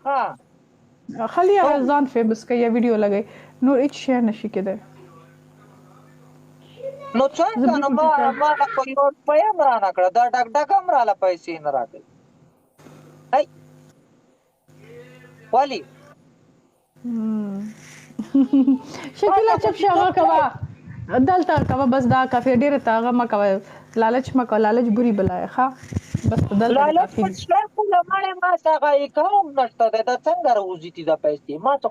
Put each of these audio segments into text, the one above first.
ښه خلي هغه ځان فیمس کوي یا ویډیو لګي نور هیڅ شی نشي کېدای. نو څنګه نو ما خو یو روپۍ هم رانه کړه دا ډک هم راله پیسې نه راکوي هی ولې شکیلا چپ شغه کوا دلته کوا بس دا کافي ډیره تاغه ما کوا لالچ ما کوا لالچ بری بلای ښا بس دلته لالچ کافي په شرط لمړې ما څنګه یې کوم نشته دا څنګه راوځي دي دا پیسې ما ته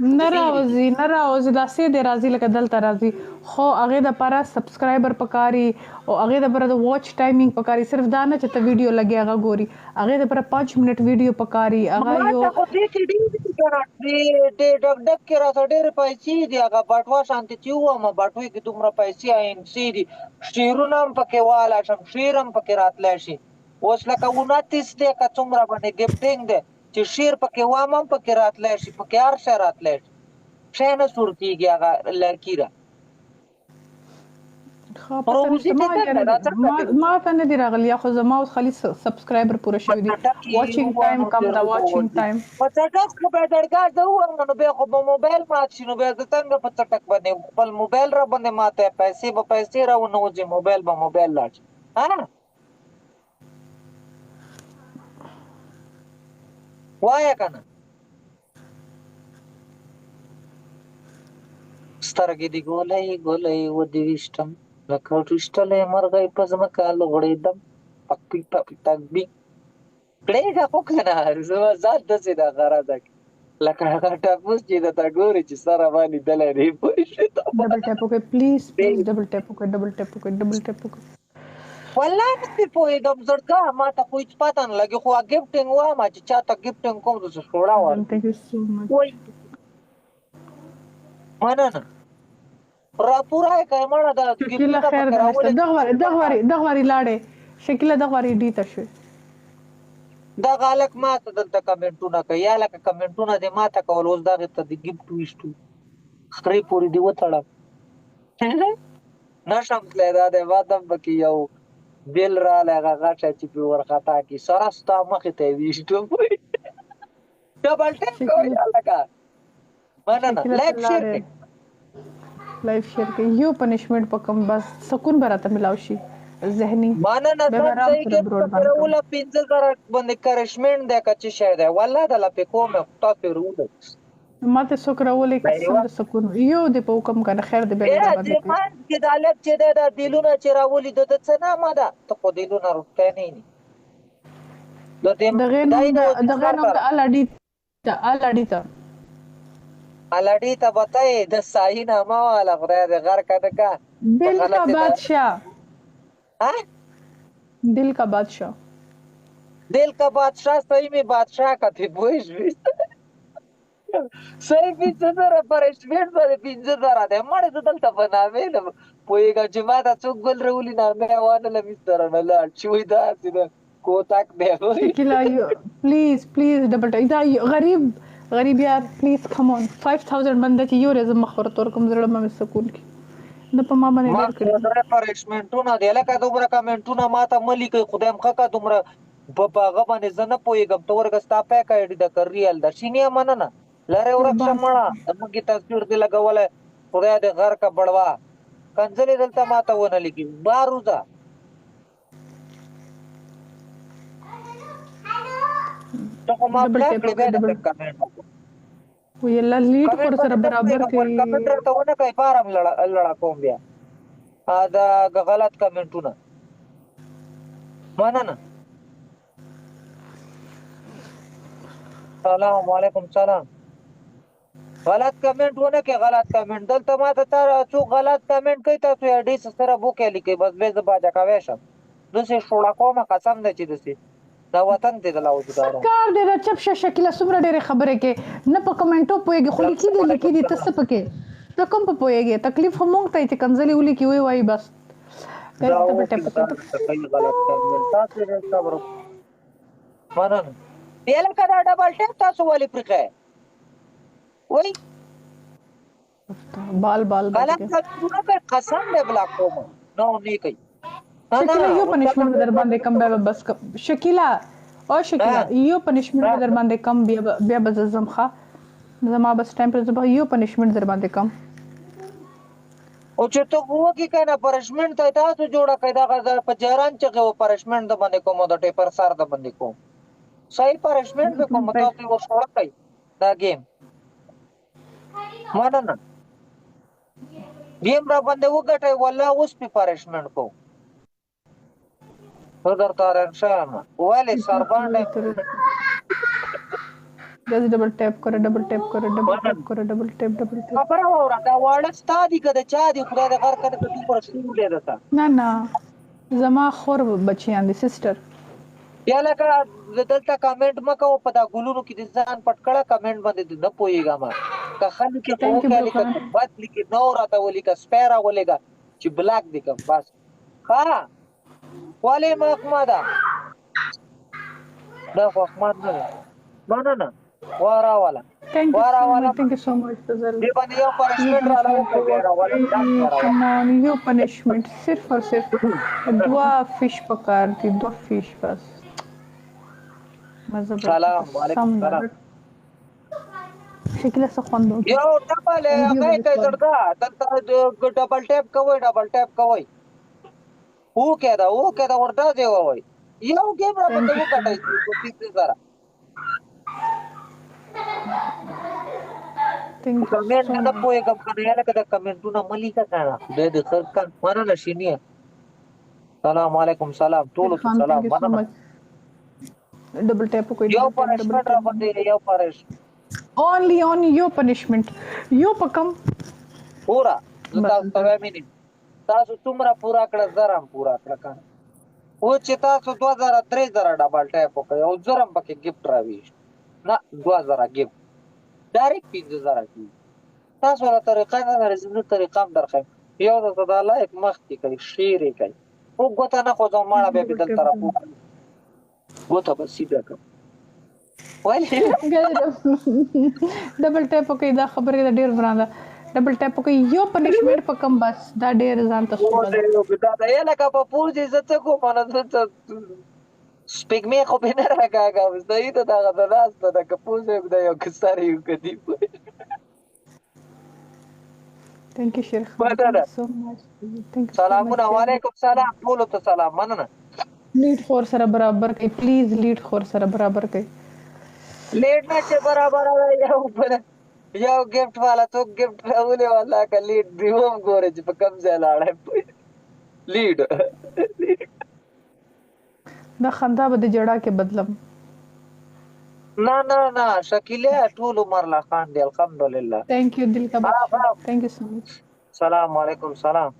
نه راوځي دا سي د راځي لکه دلته راځي خو هغه د لپاره سبسکرایبر پکاري او هغه د لپاره د واچ ټایمینګ پکاري صرف دا نه چې ته ویډیو لګي هغه ګوري هغه د لپاره 5 منټ ویډیو پکاري هغه یو ما ته خو دې کې ډېر ډک کې راته ډېرې پیسې دي هغه بټوا شانتې چې ووایم بټوې کې دومره پیسې INC دي شعرونه هم پکې والی شم شعر هم پکې راتلی شي اوس لکه 29 دی که څومره باندې ګفټینګ دی چې شعر پکې وایم هم پکې راتلی شي پکې هر شی راتلی شي شی نه سور کېږي هغه لرکي را ما ته نه دی راغلی خو زما اوس خالي سبسکرایبر پوره شوی دی واچینګ ټایم کم دا واچینګ ټایم په چټک خو به درګه زه ووایم نو بیا خو به موبایل مات شي نو بیا زه څنګه په چټک باندې خپل موبایل را باندې ماته پیسې راونوځي موبایل به موبایل لاړ شي وایه که نه سترګې دې ګولۍ ودې ویشتم لکه ویشتلی مرغۍ په ځمکه لغړېدم پکپي پکپي تکبي پرېږده خو که نه زما ځان داسې د غرضه لکه هغه ټپوس چې درته ګوري چې سره ما لیدلی دی پوه شوې ډبل ټیپ وکړئ پلیز ډبل ټیپ وکړئ والله نه پې پوهېږم زړګه ما ته خو هېڅ پته نه لګي خو ګفټینګ وایم چې چا ته ګفټینګ کوم داسې شوړه وایي مننه راپوره یې کړې مړه د شکیلا خیر دغواري لاړې شکیلا دغواري ډیته شوې دغه هلک ما ته دلته کمنټونه کوي یا لکه کمنټونه دې ما ته کول اوس دغې ته د ګفټ ویشتو خرې پورې دې وتړم نشم تللی دا دی ما ته هم پکې یو بیل رالی هغه غټه چې پرې ورخطا کړي سره ستا مخې ته یې ویشتو ډبل ټیپ کوئ هلکه مننه لایک شیر کړئ لایف شیر کې یو پنیشمنت په کوم بس سکون براته ملاو شي ذهني مننه ځکه صحیح کې پکړوله 15000 باندې کرشمنت دی که څه شی دی والله د لپې کوم تاسو ورولې ماته څوک راولې قسم د سکون یو د په حکم کنه خیر د به باندې کې د الګ چې د دلونه چې راولې د څه نه ماده ته خو دلونه روټه نه ني د الاډی ته بتای د ساینا ما والا خدای دې غر کنه کا دل کا بادشاہ صحیح میں بادشاہ کا تھی بوئش بھی صحیح 20000 پرشمنت باندې 15000 ده مړ د دلته بناوي نه پويګه چې ما ته څوک ګل رولي نه مې وانه لمې سره نه لاړ شوې دا چې کو تک دی شکیلا پلیز ډبل دا غریب یار پلیز کم اون 5000 بنده چې یو ورځ مخور تور کوم زړه مې سکون کی نه په ما باندې ډېر کړی پرشمنتونه دی لکه دومره کمنټونه ما ته ملي کوي خدایم خکا دومره په هغه باندې زه نه پوهېږم ته ورګه ستا پیک آی ډي د ریال ده شینې مننه لره ورکشه مړه زموږ تصویر دې لګولی خدای دې غر کا بړوا کنځلې دلته ما ته ونه لګي باروزه ته خو ما بلاک کړې بیا د کمنټ وی الله لیټ پر سره برابر کوي کمنټ ته ونه کوي فارم لړا کوم بیا دا غلط کمنټونه مننه سلام علیکم سلام غلط کمنټ ونه کې غلط کمنټ دلته ما ته څوک غلط کمنټ کوي تاسو یې ډي سره بوکې لیکئ بس به زه باجه کوی شم داسې شوړه کومه قسم دی چې داسې دا وطن دی د لاوزګاره کار دی دا چپ شه شکیله څومره ډېرې خبرې کې نه په کمنټو پوهېږي خو لیکي دي ته څه پکې ته کوم په پوهېږې تکلیف خو مونږ ته یې چې کنځلې ولیکي وایي بس مننه بیا لکه دا ډبل ټیپ تاسو ولې پرېښی وای بال غلط قسم دی بلاک کوم نو نه کوي شکیلا یو پنیشمنت در باندې کم به بس شکیلا او شکله یو پنیشمنت در باندې کم بیا به زم ښه زما بس ټایم پر زما یو پنیشمنت در باندې کم او چې ته وګی کنه پرشمنت ته تاسو جوړه کړه دا په جهران چې و پرشمنت د باندې کوم د ټیپر سر د باندې کوم صحیح پرشمنت به کوم تاسو و شوړه کړئ دا گیم مننه گیم را باندې وګټئ والله اوس په پرشمنت کو در تارن شام والے سر باندې جلدی ډبل ټیپ کرو ډبل ټیپ کرو خبره وره دا واړه ستادي کده چا دی خدای د غر کده ته پر شروع دی دتا نه زما خور بچیان دي سیسټر یا لکه دلته کمنټ مکو په دا ګلونو کې د ځان پټ کړه کمنټ باندې نه پويګا ما که خلک کې خو کې لیکه بد لیکي نو راته ولي کا سپیرا ولېګا چې بلاک دي کوم بس ها والے محمد دا محمد نه وارا والا thank you so much دی باندې یو پنشمنت را لاو یو پنشمنت صرف اور صرف دوا فش پکار دي دو فش بس سلام علیکم سلام شکل څه خوندو یو ډبل هغه کوي درګه دلته ډبل ټیپ کوي او کېدا ورته دی وای یو گیم را باندې وکټای چې سره کمنټ نه پوهه کوم کنه یا لکه د کمنټونو مليکه کنه د خر کان مننه شینیه سلام علیکم سلام ټول سلام مننه ډبل ټیپ کوئی یو پنشمنت را باندې یو پرش only یو پنشمنت یو پکم پورا تاسو ته مینه تاسو څومره پورا کړه زرم پورا کړه کنه او چې تاسو 2000 ډبل ټیپ وکړ او زرم پکې گیفت راوي نه 2000 گیفت ډایرکټ 5000 کی تاسو له طریقې نه رزمنه طریقې هم درخم یو د الله یک مخ کې کوي شیر کوي او ګوته نه خو ځم ماړه به بدل طرف ګوته به سیده کوم وایي ډبل ټیپ کوي دا خبره د ډیر برانده ډبل ټیپ کوي یو پنشمنت پکم بس دا ډیر ځان ته دا یې لکه په پوزي زته کو مانه سپیګمې خو به نه راګاګا زه دا غدلاس ته د کپوزه د یو کساري کدی thank you شیخ سلام علیکم سلام ټول ته سلام مننه لیډ خور سره برابر کوي پلیز لیډ خور سره برابر کوي لیډ نه چې برابر یو گیفت والا تو گیفت راولې والا کا لیډ دیوم ګورې چې په کم ځای لاړې لیډ دا خندا به د جړه کې بدلم نه شکیله ټول عمر لا خان دی الحمدلله thank you دل کا بادشاہ thank you so much سلام علیکم سلام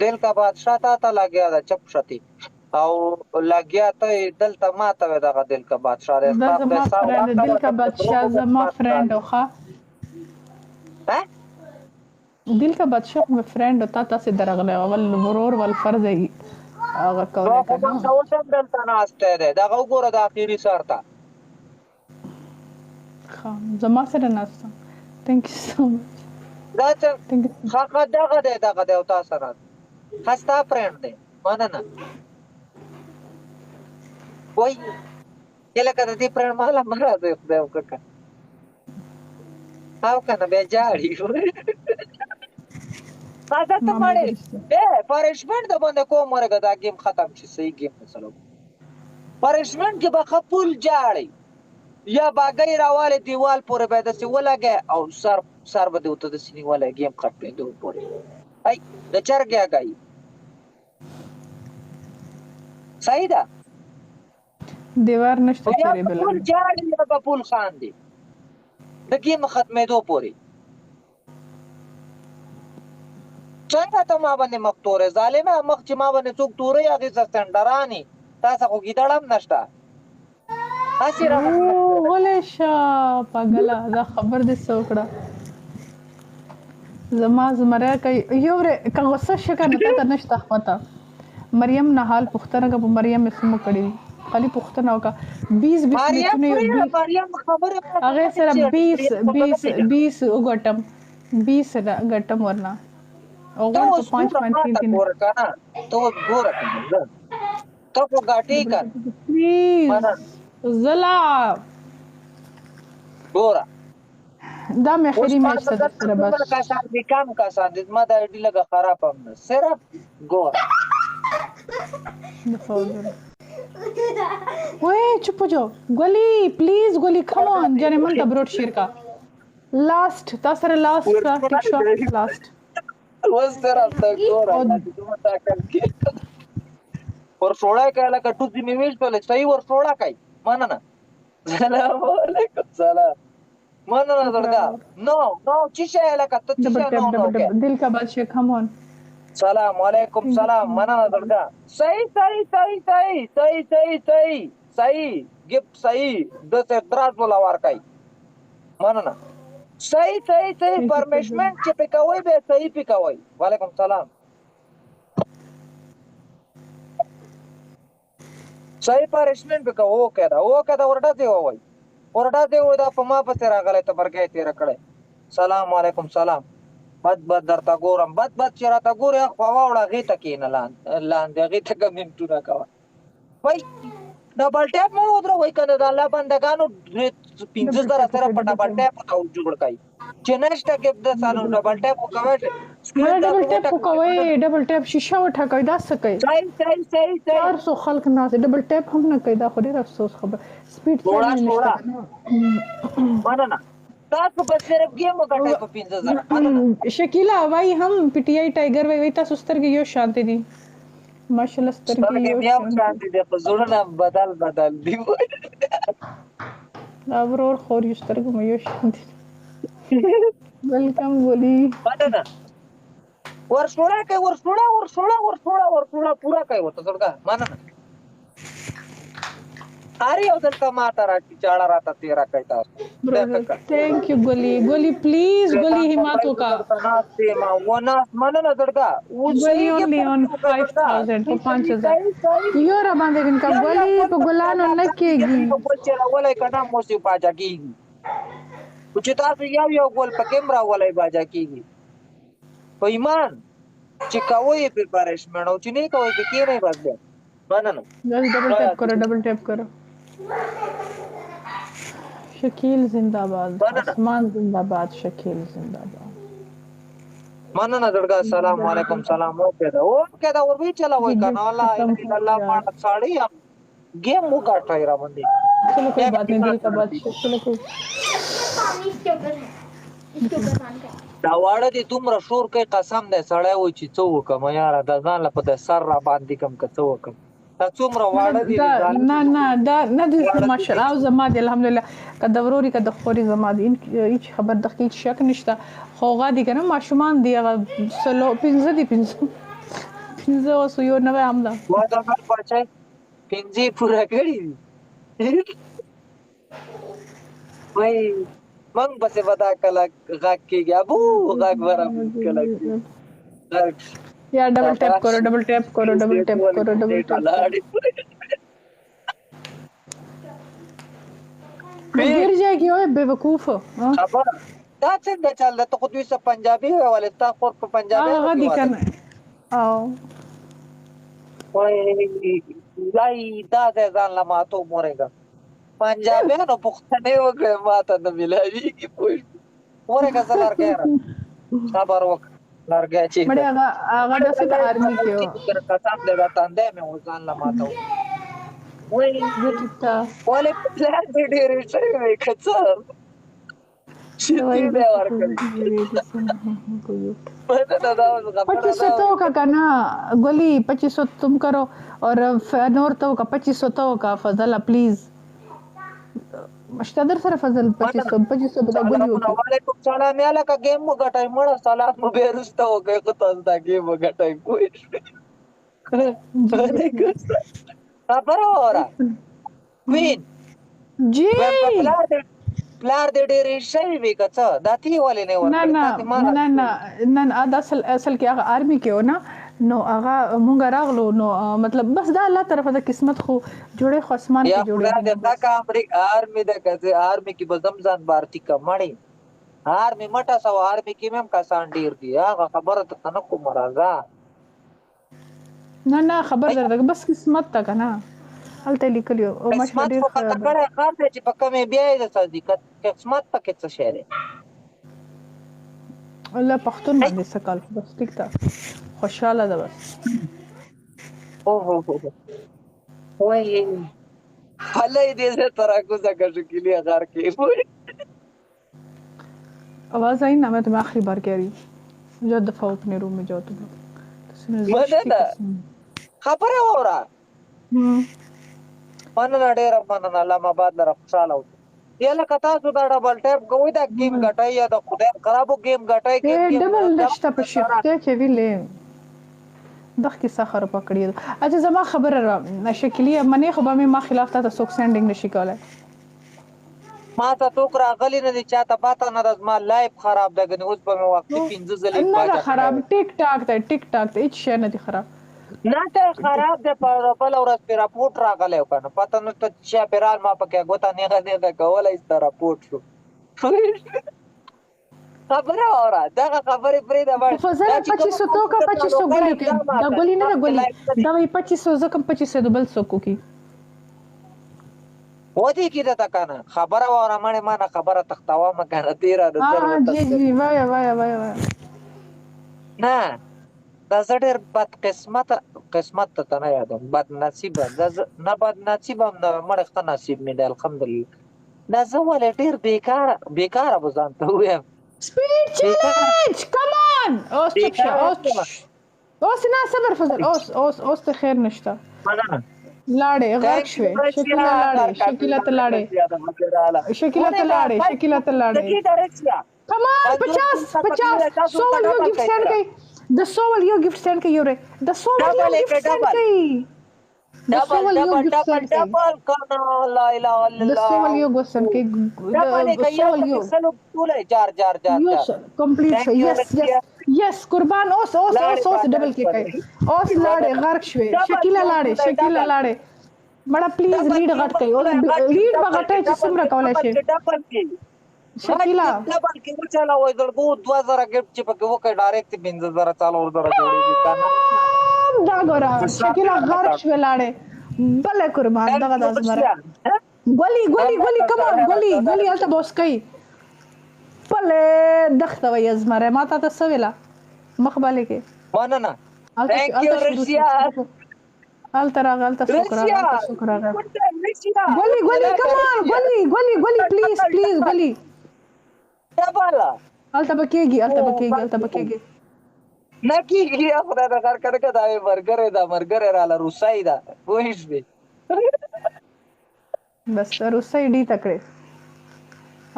دل کا بادشاہ تا لګیا دا چپ شتی او لګیا ته دلته ماته دغه دل کا بادشاہ دل کا بادشاہ زما فرند اوخه دل کا بادشاہ مې فرند او تاسو درغله اول ورور ول فرض ای هغه کوله کنه نو څنګه دلته ناشته ده دا وګوره د اخیری سرته خام زما سره ناشته thank you so much دا څنګه خاخه دغه او تاسو سره خستا فرند ده مننه وای یله کده دې پر مالا مراد خدای وکړه او کنه به جاړي خاصه ته مړې پرشمنت د باندې کوم ورګه دا گیم ختم شي صحیح گیم مثلا پرشمنت کې به خپل جاړي یا باګي راواله دیوال پورې به د سی ولګه او سر به دوته د سینې ولا گیم ختمې دوه پورې ای د چرګیا گای صحیح ده دیوار نشته چیرې بل ټول جاړي په پول خان دي د گیم ختمې دوه پورې څنګه ته ما باندې مختوره ظالمه مخ چې ما باندې څوک تورې هغه سندرانی تاسو خو گیدړم نشته اسی را ولې شا پاگلا دا خبر دې څوکړه زمره کوي یو کغه څه شکه نه ته نشته پتا مریم نه حال پختنه کا مریم اسمو کړی خالی پختنه وکا 20 مریم خبره هغه سره 20 وګټم 20 غټم ورنا او 5.3 ګور کنه تو ګور کنه ته خو ګاټې که پلیز زلا ګوره دا مې اوس اخري ما میچ ته ته در سره دومره بس کسان دي کم کسان دي زما دا اډي لږه خراب هم نه صرف ګوره ओए चुप हो जाओ गोली प्लीज गोली कम ऑन जाने मन द ब्रोड शेर का लास्ट तासरे लास्ट टिक शॉट लास्ट اوس صرف ته ګوره دا چې دومره ټاکل کې ورسوړی کوي لکه ټوزي مې ویشتلې صحیح ورسوړه کوي مننه سلام علیکم سلام مننه درګه نو چې شی لکه ته چې डबल نو टैप نو डबल टैप दिल का बादशाह कम ऑन سلام علیکم سلام مننه درګه صحیح ګپ صحیح د څه تراس ولا ور کوي مننه صحیح پرمیشمنت چې پکوي به صحیح پکوي وعلیکم سلام صحیح پرمیشمنت پکوي اوکه دا ورډه دی وای دا په ما پسې راغلی ته برګې تیر کړې سلام علیکم سلام بد درته ګورم بد چې راته ګورې خو واوړه غې ته کېنه لاندې غې ته کمنټونه کوه وای ډبل ټیپ مو ودرو وای کنه د الله بندگانو 15 زره سره په ډبل ټیپ او جوړ کای چې نشته کې د سالو ډبل ټیپ کوي मला डबल टैप को कोई डबल टैप शीशा उठा कर दा सके صحیح 400 خلق ना से डबल टैप हम ना कइदा خو ډیر افسوس خبر سپیډ थोड़ा مننه تاسو به صرف گیم وکټای په 15000 شکیلا وای هم پی ټی آی ټایګر وای تاسو سترګې یو شانتي دي ماشاءالله سترګې یو بیا شانتي دي په زړه بدل دی دا ورور خور یو سترګې مې یو شانتي ویلکم ګولي مننه ورسوړه پورا کوي وته څنګه مننه اری او دلته ماته راځي چاړه راته تیرا کوي تاسو थैंक यू गोली प्लीज गोली हिमातो का ما ونه مننه درګه गोली only on 5000 په 5000 یو را باندې وینکا गोली په ګلانو نه کېږي په چې راولای کنه موسی باجا کیږي چې تاسو یو ګول په کیمرا ولای باجا کیږي په ایمان چې کوی پریپریشن او چې نه کوی په کې نه بس مننه डबल टैप करो शकील जिंदाबाद आसमान जिंदाबाद शकील जिंदाबाद مننه درګه السلام علیکم سلام اوکه دا ور وی چلا وای کنه الله الله پاک ساړی گیم وګټای را باندې चलो कोई बात नहीं दिल का बात चलो कोई دا واړه دي دومره شور کوي قسم دې سړی وای چې څو وکم یار دا ځان له په سر را باندې کم کڅو وکم دا څومره واړه دي نه دا نه دي ماشاءالله او زما دي الحمدلله کده وروري کده خوري زما دي هیڅ خبر د هیڅ شک نشته خوغه دي کنه ماشومان دي هغه سلو 15 دي 15 اوس یو نوې عمله وا دا بچای 15 پورا کړی وای من بس ودا کله غاک کېږي ابو غاک ورا کله या डबल टैप करो गिर जाएगी ओए बेवकूफ खबर دا څنګه چل ته خو دوی سه پنجابي والے تا خور په پنجابي غدي کنه او وای لای دا ځان لا ماتو مورګه پنجابیانو پښتنه وکړه ماته نه ملایي کی پوښ مورګه زلار کې صبر وک لارګه چې مړ هغه د ست آرمي کې و کتاب دې راته مې وزن لا ماتو وای ګټه والے پلان دې ډېر شي وای کڅه شي به ورکړي पच्चीस सौ का करना गोली 2500 तुम करो और नूर तो का 2500 का फजल प्लीज مشتدر سره فضل 2500 بدا गोली وکړه وعلیکم سلام یاله کا گیم وګټای مړ سلام مو بیرسته وګه کو تاسو دا گیم وګټای کوی خبر اورا وین جی پلار دې ډېر شي وی کڅه داتي والے نه ورته نه دا اصل کې هغه آرمي کې و نه نو هغه مونږ راغلو نو مطلب بس دا الله طرفه د قسمت خو جوړه خو اسمان کې جوړه دا کا امریکا آرمي د کزه آرمي کې بزمزان بارتي کمړی آرمي مټا سو آرمي کې مم کسان ډیر دي هغه خبره ته نه کوم راځه نه خبر درته بس قسمت ته کنه هلته لیکلی او ماشوم قسمت ډیر خو کته کړی کار دی چې په کمې بیا یې درته دي قسمت پکې څه شی دی الله پښتون باندې سکال بس ټیک تا خوشاله ده بس اوه وای حالا دې زه تراکوزه کا شکلی غار کې आवाज आई ना मैं तुम्हें आखिरी बार कह रही हूँ जो दफा अपने रूम में जाओ तुम लोग مننه خبره وره مننه ډېره مننه علامه آباد لره خوشحاله اوسه یاله که تاسو دا ډبل ټیپ کوئ دا ګیم ګټئ یا د خدای خرابو ګیم ګټئ ډبل نشته په شفته کې ویلې دغه کیسه خراب کړی اجه زما خبره شکلیه منی خو به ما خلاف ته څوک سندینګ نشي کولای ما ته څوک راغلی نه دي چاته پاته نه ده زما لایف خراب ده ګنې اوس به مې وختي 15 ځلې نه خراب ټیک ټاک ته هیڅ شی نه دي خراب نه ته خراب ده په بل ورځ پې راپورټ راغلی و که نه پته نشته چې چاپېرال ما پکې ګوته نیغه کولی سته راپورټ شو خبره واوره دغه خبرې پرېږده فضل 2500 تو کا 2500 ګولې کې دا ګولې نه ده ګولې دا وایي 2500 زه کوم 2500 د بل څوک وکړي ودې کېده ته که نه خبره واوره مړې ما نه خبره تختوامه که نه تېره د جی وایه نه دا زه ډېر قسمت ته نه یادم بد نصیبه نه بد نصیبه هم نه مړې ښه نصیب مې دی الحمدلله دا زه ولې ډېر بېکاره به ځان ته ووایم سپیډ چیلنج کم آن اوس چپ شه اوس نه صبر فضل اوس ته خیر نشته لاړې غرق شوې شکیله ته لاړې کم آن 50 سوال یو گفت سینډ کړئ د سوال یو گفت سینډ کړئ یوره د سوال یو گفت سینډ کړئ ډبل کنه لا اله الا الله د سوال یو گفت سینډ کړئ د سوال یو جار کمپلیټ یس قربان اوس ډبل کې کوي اوس لاړې غرق شوې شکیله لاړې مړه پلیز لیډ غټ کوي او لیډ بغټه چې څومره کولای شي شکیله ډبل کې چلا وای درګو 2000 ګټ چې پکې وکړ ډایرکټ 15000 چالو ورته جوړېږي کنه دا ګورا شکیله غرق شوې لاړې بل قربان دغه د ازمره ګولي کم اون ګولي الته بوس کوي بل دخته وای ازمره ما ته سویلا مخباله کې مننه ثانک یو رشیا الترا شکر ګولي کم اون ګولي پلیز ګولي ډبل الته بکیږي نه کیږي خدای دا کار کړه دا مرګره را ل روسای دا وښ به بس روسای ډی تکړه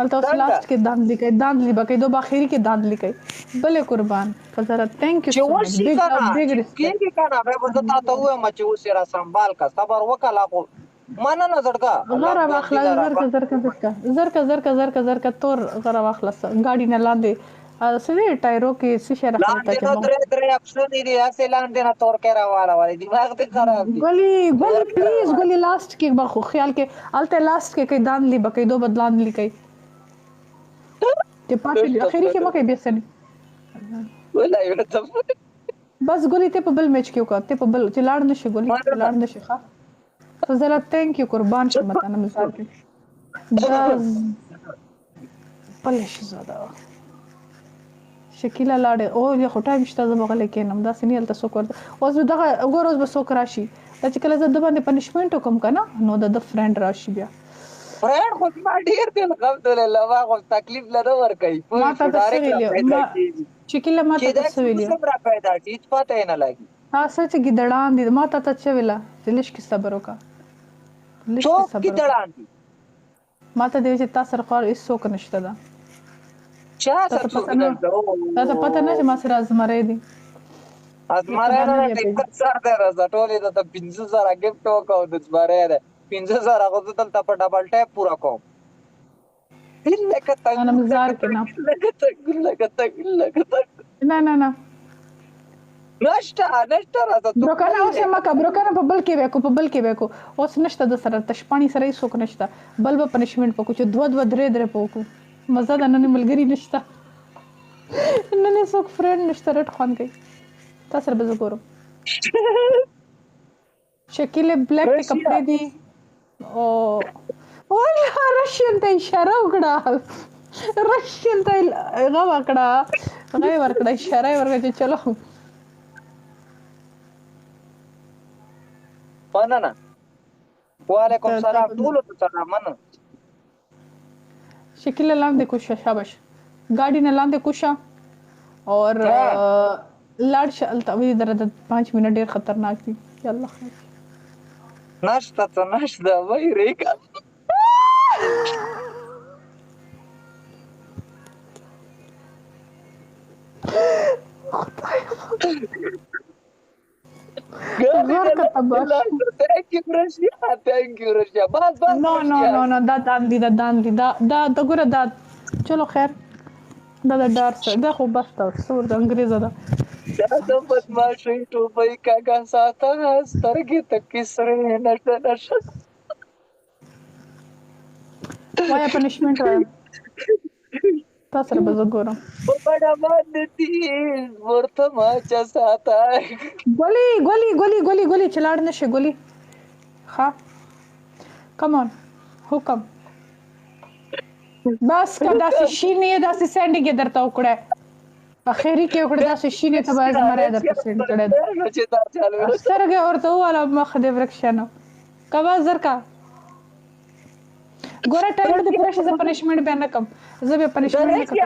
الته اوس لاست کې داند لیکي دو باخيري کې داند لیکي بلې قربان فزر ثانک یو چې وشي کېږي کنه به ورته تاسو وایم چې اوس را سنبال کا صبر وکړه خو مننه زړګه غره واخلا زرکه تور غره واخلا ګاډي نه لاندې سوي ټایرو کې شیشه راځي لاندې نو درې اپشن دي اسه لاندې نه تور کې راواله ولی دماغ ته خراب دي ګولي پلیز ګولي لاست کې بخو خیال کې الته لاست کې کې دان لی بکې دو بدلان لیکي ته پاتې اخیری کې مکه بیسنی ولا یو ته بس ګولي ته په بل میچ کې وکړه ته په بل چې لاړ نشي ګولي لاړ نشي ښه فضل ثانک یو قربان شم متنه مزاج دا پلش زاده شکیله لاړې او یو ټایم شته زما غلې کینم دا سنیل ته سو کړ اوس دغه وګوروز به سو راشي دا چې کله زه د باندې پنیشمنت وکم کنه نو د فرند راشي بیا فرند خو ما ډیر دل الحمدلله واغه تکلیف لره ور کوي ما ته شکیله ما ته سویلې صبر پیدا شي پته نه لګي تاسو چې ګډړان دي ما ته چې ویلا دلش کې صبر وکا څوک ګډړان دي ما ته دې چې تاسو خور هیڅ څوک نشته دا چا سره څوک نه دا پته نه چې ما سره ازمره دي ازمره نه ټیکټ سره راځه ټولې د 15000 ګفت وکاو د ازمره ده 15000 هغه دلته په ډبل ټیپ پورا کوم لکه څنګه انا مزار کې نه نه نشته راځه بروکانه اوس مکه بروکانه په بل کې وکړو اوس نشته د سره تشپانی سره هیڅ نشته بل به پنیشمنت پکو چې 2 3 پکو مزه د نن ملګری نشته نن څوک فرند نشته رټ خوان کوي تاسو به زه ګورم شکل بلیک ته کپڑے دي او والله رشین ته اشاره وکړه رشین ته هغه وکړه اشاره ورکړه چې چلو مننه وعلیکم سلام ټولو ته سلام مننه شکل لاندې کوشه شاباش गाड़ी ने लांदे कुशा और लाड शल तभी दर्द 5 मिनट ډیر خطرناک دي يلا خير ناشته وای ریکا Thank you Rashia بس no دا داندي دا ګوره دا چلو خیر دا ډار څه دا خو بس تاسو د انګريزه دا د بدمعشي ټوبې کاګه ساته سترګې تکې سره نشه وایا پنیشمنت تاسو به زګورم په بڑا باندې دي ورته ما چا ساته ګولي چلاړ نشه ګولي ها کم اون حکم بس کا داسې شینې داسې سینډ کې درته وکړه اخیری کې وکړه داسې شینې ته باز مره درته سینډ کړه چې دا چالو سرګه ورته والا مخ دې ورکشنه کوا زر کا ګوره ټایمر دې پرشه ز پنیشمنت بیان کم زه به پنیشمنت نه کوم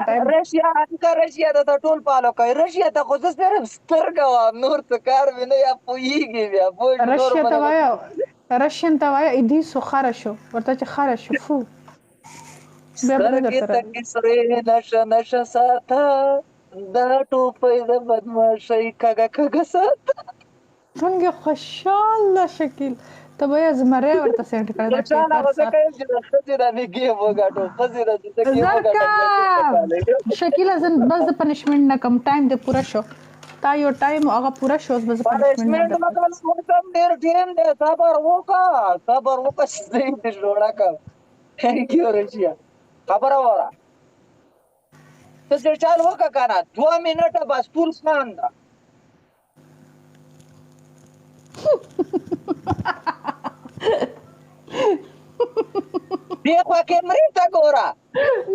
رشیا د ټول پالو کوي رشیا ته خو زه صرف سترګه نور څه کار ویني یا پویږي بیا رشیا ته وایا دې سو خارشو ورته چې خارشو فو سترګې تکې سره نشه ساته دا ټوپې د بدمعشۍ کاګه ساته څنګه خوشاله شکل ته به زمره ورته سینټ کړه دا شکل ازن بس د پنیشمنت نه کم ټایم دې پورا شو تا یو ټایم هغه پورا شو بس پنیشمنت نه کم ډیر ټیم دې صبر وکا صحیح دې جوړا کا تھینک یو رشیا خبر اورا ته څه چال وکا کنه 2 منټه بس فول خان دا دیکھو کیمرې ته ګورا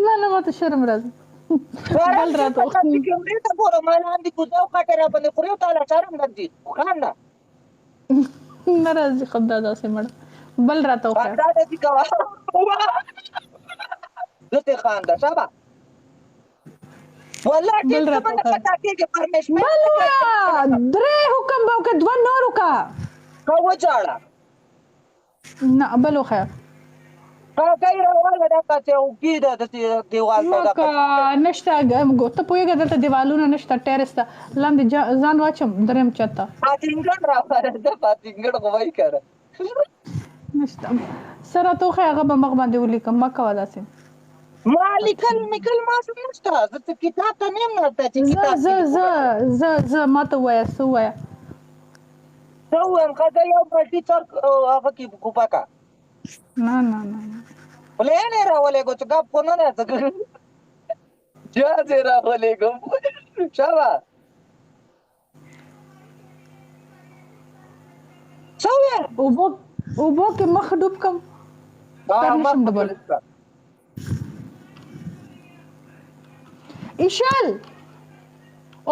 نه ماته شرم راځي بل راته کیمرې ته ګورا ما لاندې کوزاو کټره باندې خوري تعالی شرم راځي خان نه ناراضي خدای داسې مړ بل راته وخه دا دې کوا دته خان دا شابه والله دې څه باندې پتا کېږي پرمیشن درې حکم به که دوه نورو کا کو وچاړه نه بل خیر غیر ولا دا ته او کیده د دیوال ته نشته ګوته پویګه د دیوالونو نشته ټیرس ته لاندې ځان واچم دریم چاته پاتینګړ راوړل د پاتینګړ غوای کړه نشته سره توخه هغه به مخ باندې ولیکم ما کوه داسې مالکل میکل ما نشته زه کتاب ته نیم نه ته کتاب زه ماته وایا سو وایا سو هم کدا یو پټی تر هغه کې کوپاکا نه ولې راولې کو څنګه په نه نه څنګه جا راولې کو شابه څوې وبو کې مخ ډوب کم مخ ډوب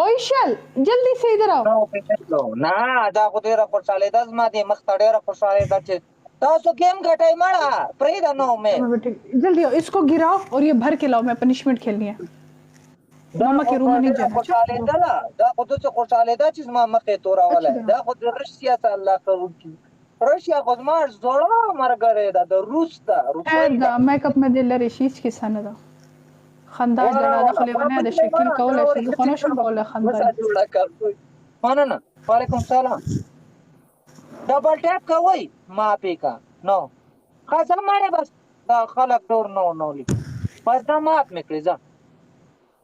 ایشل جلدی سے ادھر آو نه دا خو ډیره خوشاله ده زما دې مخ ته ډیره خوشاله ده چې تاسو گیم گھٹائی مڑا پریدا نو میں جلدی اس کو گراؤ اور یہ بھر کے لاؤ میں پنشمنٹ کھیلنی ہے ماما کے روم میں نہیں جانا خوشاله ده دا خود څه خوشاله ده چې ما مخه تورا ولا دا خود رشیا ته الله کوي رشیا خود ما زړه مرګره ده د روس ته دا میک اپ میں دل لري شیش کی سنه ده خنداج دا داخله ونه د شکل کوله چې خنو شو کوله خنداج مننه وعلیکم السلام ڈبل ٹیپ کوي ما پیکا نو خاصه ماره بس دا خلق دور نو لی بس دا مات میکړي ځه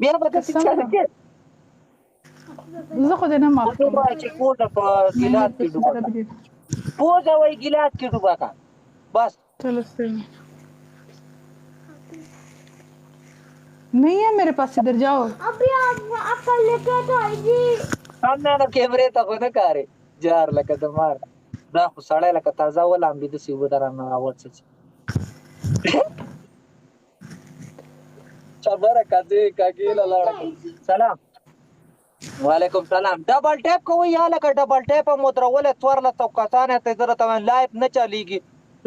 بیا به څه چلته زه خو دې نه مات کوم چې کوزه په ګلاس کې ډوبا پوزه وای ګلاس کې ډوبا کا بس चलो सही नहीं है मेरे पास इधर जाओ अभी आप कल लेके तो आएगी हम ना कैमरे तक न करे जार लगा तो मार دا خو سړی لکه تازه ولامبي داسې اوبه د رانه راوڅڅي خبره کدی کاګیله لاړه سلام وعلیکم سلام ډبل ټیپ کوئ یا لکه ډبل ټیپ مو درولې څوارلس کسانې ته زه درته وایم لایف نه چلیږي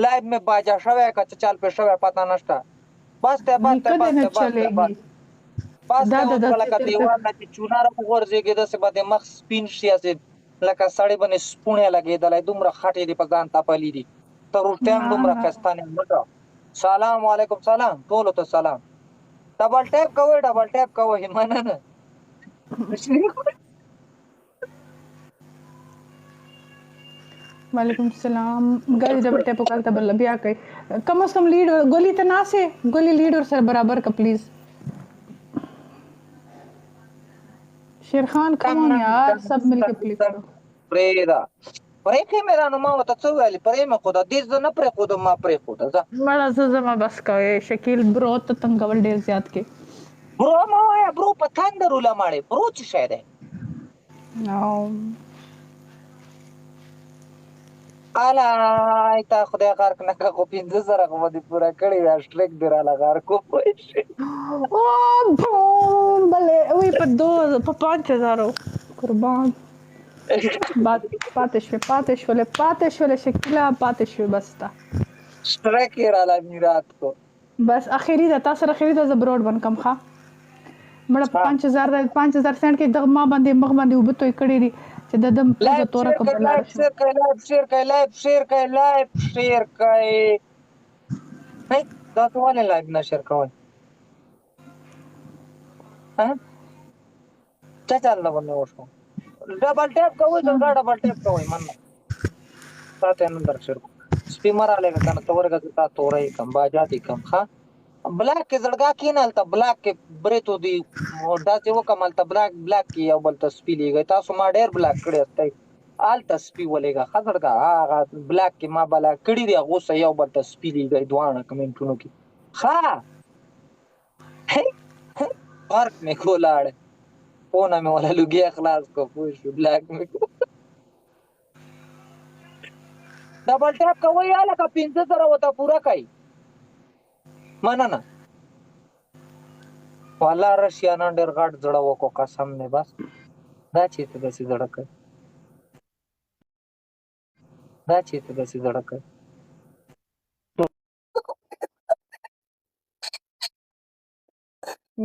لایف مې باجا شوی که څه چل پې شوی پته نشته بس دی بس دی کده بس نه دی بس دی بس چلیږي بس دا دی د اوس به لکه داسې دیوال نه چې چونر وغورځېږي داسې به د مخ سپین شي هسې لکه سړی باندې سپوڼې لګېدلی دومره خټې دي په ځان تپلي دي تر روټیان دومره ښایسته نعمته سلام علیکم سلام ټولو ته سلام ډبل ټیپ کوئ ډبل ټیپ کوئ مننه وعلیکم السلام ګاز ډبل ټیپ وکړه ته بل بیا کوي کم از کم لیډ ګولې ته ناسه ګولې لیډ ور سره برابر کا پلیز شیر خان کم آن یار سب مل کے پلی کرو پریدا پرې مې رانو ما وته څه ویلي پرې مې خو د دې زه نه پرې خو ما پرې خو ده مړه زه زما بس کوي شکیل برو ته تنګول ډیر زیات کې برو ما وایا برو په تندر ولماړي برو څه شی دی او الا ایت خدای غار کنه کو 15000 کو دې پورا کړی دا شټریک دی را لګار کو پوي شي او بوم بلې وی په 5000 قربان پاتې شولې شکیلا پاتې شو بستا شټریک را لا میرات کو بس اخیری دا تاسو اخیری دا برود بن کم ښه مړه 5000 سنت کې دغه ما باندې مخ باندې وبته کړی دي چې د دم په تور کوم لار شو شیر کای هی دا ته ولې لایو نشر کوي ها چا چل نه باندې وشو ډبل ټیپ کوي څنګه ډبل ټیپ کوي من تاسو نن درشر سپیمر आले کنه تورګه تا تورې کم باجاتي کم ښا بلاک کې زړګا کینال ته بلاک کې بریتو دی دا چې وکمل ته بلاک کې یو بل تسپی لیږي تاسو ما ډیر بلاک کړی استای آل تسپی ولېګا خزړګا هغه بلاک کې ما بلاک کړی دی غوسه یو بل تسپی لیږي دوانه کمنټونو کې ښا فرق مې کولاړ فونه مې ولا لګي اخلاص کو پوه شو بلاک مې کو ډبل ټاپ کوي یا لکه 15000 وته پورا کوي مننه والله رشیانان ډېر غټ زړه وکړو قسم نه بس دا چې ته داسې زړه کوي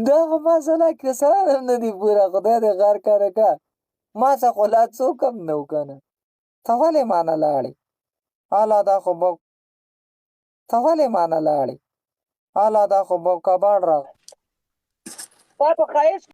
دا خو مسله کسان نه دي پوره خدای دې غار کاره کا ما څه خو لا څوک هم نه وکنه ته ولې مانه لاړې الا دا خو به کباړ را تا په ښایست